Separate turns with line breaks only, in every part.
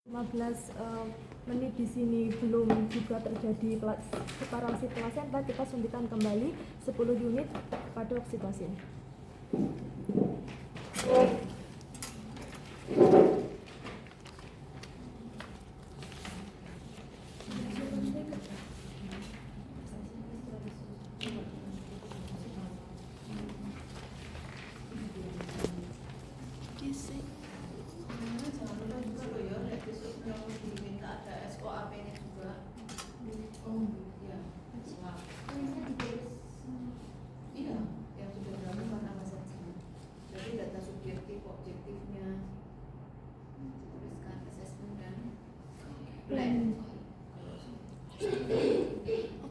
15 menit di sini belum juga terjadi separasi plasenta, kita suntikan kembali 10 unit pada oksitosin.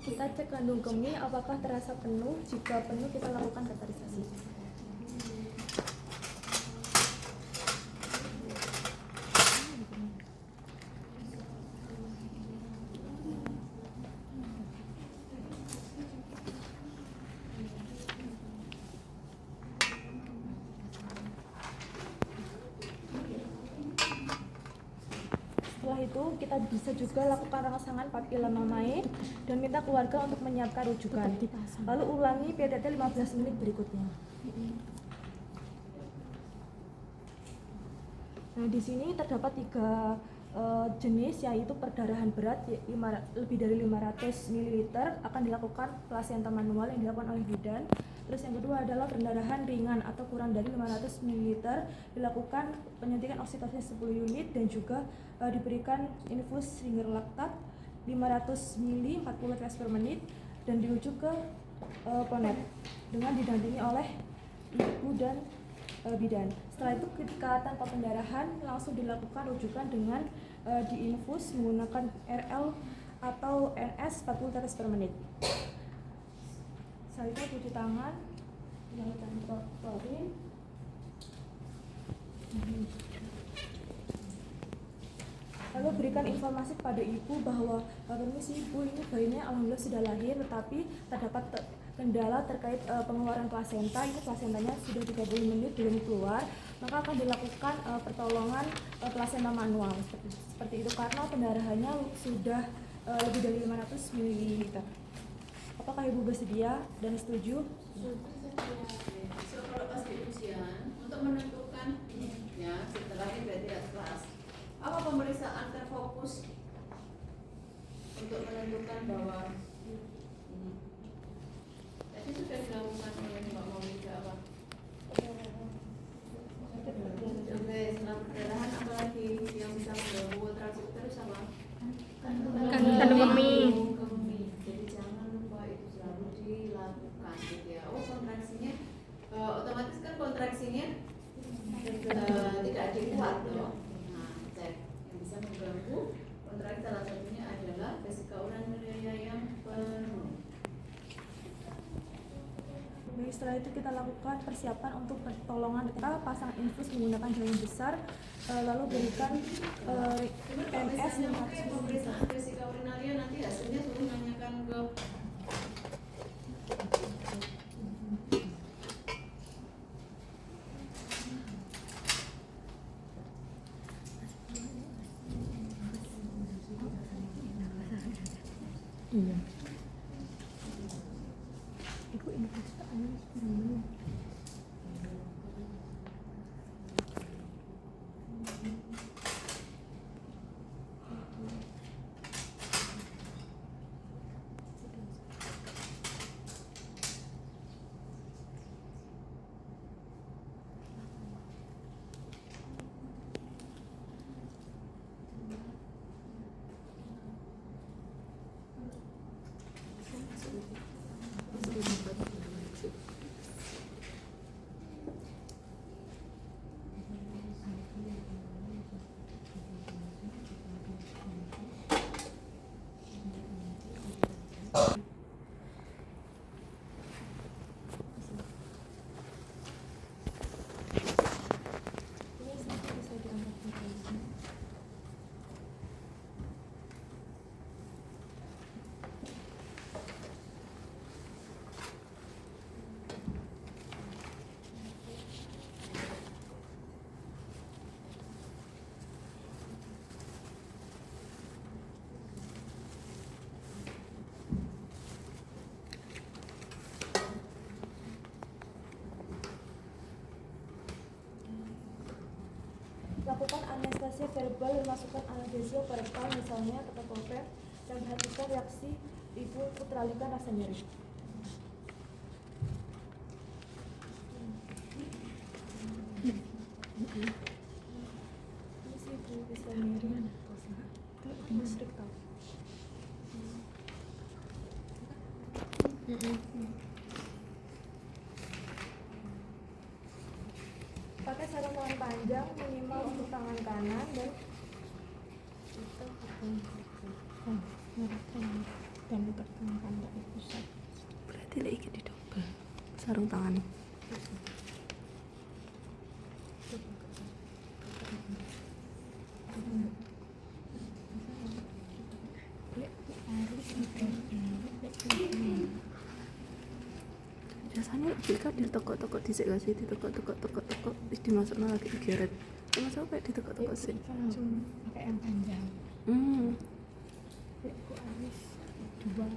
Kita cek kandung kemih apakah terasa penuh. Jika penuh, kita lakukan katarisasi. Setelah itu kita bisa juga lakukan rangsangan papila mamae dan minta keluarga untuk menyiapkan rujukan. Lalu ulangi PDT 15 menit berikutnya. Nah, di sini terdapat 3 jenis, yaitu perdarahan berat lebih dari 500 ml akan dilakukan plasenta manual yang dilakukan oleh bidan. Terus yang kedua adalah perdarahan ringan atau kurang dari 500 ml dilakukan penyuntikan oksitosin 10 unit dan juga diberikan infus ringer laktat 500 ml 40 tetes per menit dan dirujuk ke ponet dengan didampingi oleh ibu dan bidan. Setelah itu ketika tanpa pendarahan langsung dilakukan rujukan dengan diinfus menggunakan RL atau NS 40 tetes per menit. Selanjutnya cuci tangan, gunakan klorin. Lalu berikan informasi kepada ibu bahwa permisi ibu, ini bayinya alhamdulillah sudah lahir, tetapi terdapat kendala terkait pengeluaran plasenta. Ini plasentanya sudah 30 menit belum keluar, maka akan dilakukan pertolongan plasenta manual seperti itu karena pendarahannya sudah lebih dari 500 ml. Apakah ibu bersedia dan setuju?
So, kalau pas di ujian untuk menentukan ya setelah ini berarti tidak kelas. Apa pemeriksaan terfokus untuk menentukan bahwa ini tadi sudah dilakukan oleh Mbak Maulida apa? Oke, setelah perdarahan apalagi yang bisa mengganggu ultrasonic sama
kandung kemih.
Jadi jangan lupa itu selalu dilakukan gitu ya. Oh, kontraksinya otomatis kan kontraksinya tidak adekuat loh. Nah, cek yang bisa mengganggu kontraksi salah satunya adalah vesika urinaria yang penuh.
Setelah itu kita lakukan persiapan untuk pertolongan. Kita pasang infus menggunakan jarum besar, lalu berikan MS 500
pemeriksaan vesika urinaria nanti hasilnya suruh nanyakan ke
Iya.
ibu ini pasti komunikasi verbal memasukkan analgesia verbal, misalnya ketoprofen, dan perhatikan reaksi ibu teralihkan rasa nyeri. Ini sih ibu bisa nyeri. Listrik tau. Pakai sarung tangan panjang minimal untuk tangan kanan dan
Berarti lagi di double sarung tangan. Biasanya jika ditekuk-tekuk dhisik gak sih, ditekuk-tekuk terus dimasukno lagi digeret. Masa kayak ditekuk-tekuk sih.
Langsung pakai yang panjang.
aku habis dua.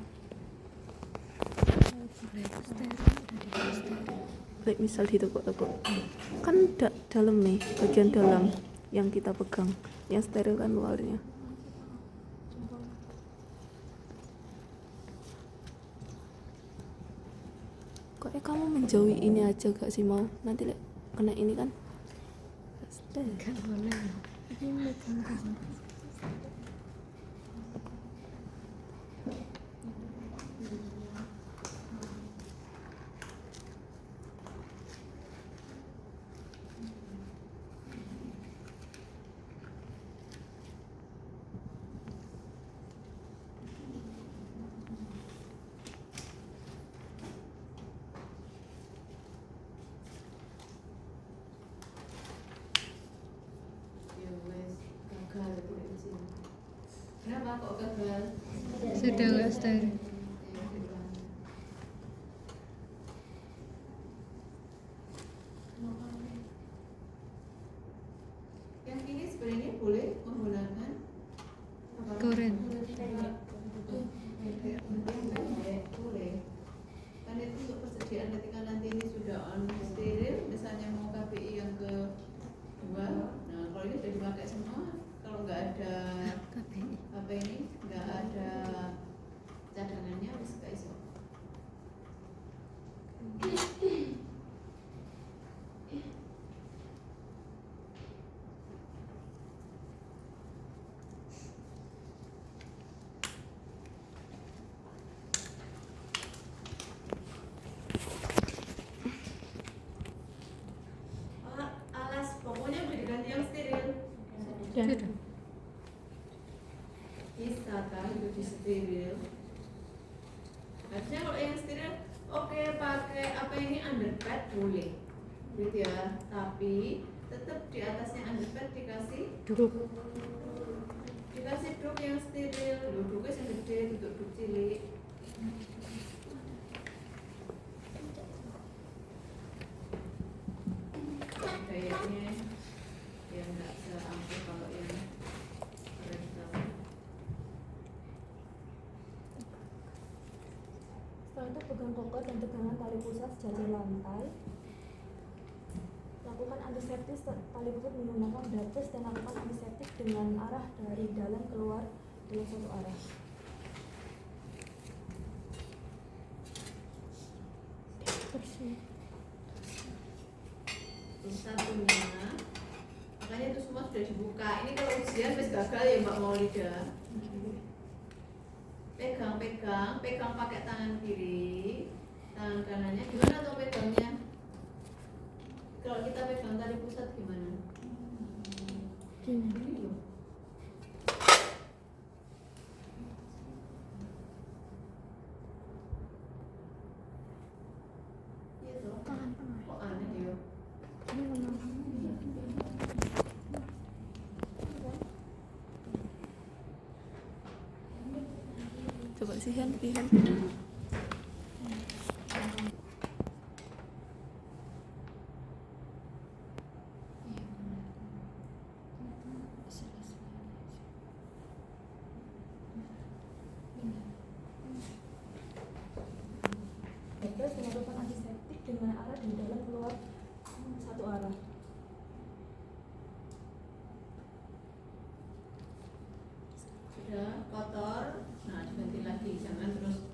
Kayak misal ditekuk-tekuk. Kan dalam nih, bagian dalam yang kita pegang. Yang steril kan luarnya. Kok kamu menjauhi ini aja gak sih, mau nanti kena ini kan
Gak boleh. Ini kan.
Ya wes, gagal itu ujian. Kenapa kok gagal?
Sudah gak steril.
Yang ini sebenarnya boleh menggunakan apa?
Koren.
Boleh. Kan itu untuk persediaan ketika nanti ini sudah on steril, misalnya mau KPI yang kedua. Nah, kalau ini sudah dipakai semua, kalau nggak ada apa ini, nggak ada cadangannya, harus nggak iso. Alas pokoknya udah diganti yang steril.
Sudah.
Bisa kan itu di steril. Harusnya kalau yang steril, oke pakai apa ini underpad boleh, gitu ya. Tapi tetap di atasnya underpad dikasih duk yang steril. Duknya yang gede, duk cilik. Kayaknya yang nggak seampuh kalau yang rental.
Setelah itu pegang kokoh dan tegangan tali pusat sejajar lantai. Lakukan antiseptis tali pusat menggunakan dartes dan lakukan antiseptik dengan arah dari dalam keluar dalam satu arah.
Terus satunya, makanya itu semua sudah dibuka. Ini kalau ujian wis gagal ya Mbak Maulida. Pegang pakai tangan kiri, tangan kanannya gimana tuh pegangnya? Kalau kita pegang tali pusat gimana? Gini loh. Iya toh. Kok aneh ya?
Coba sih Han.
Terus melakukan antiseptik dengan arah dari dalam keluar satu arah.
sudah kotor, nah diganti lagi, jangan terus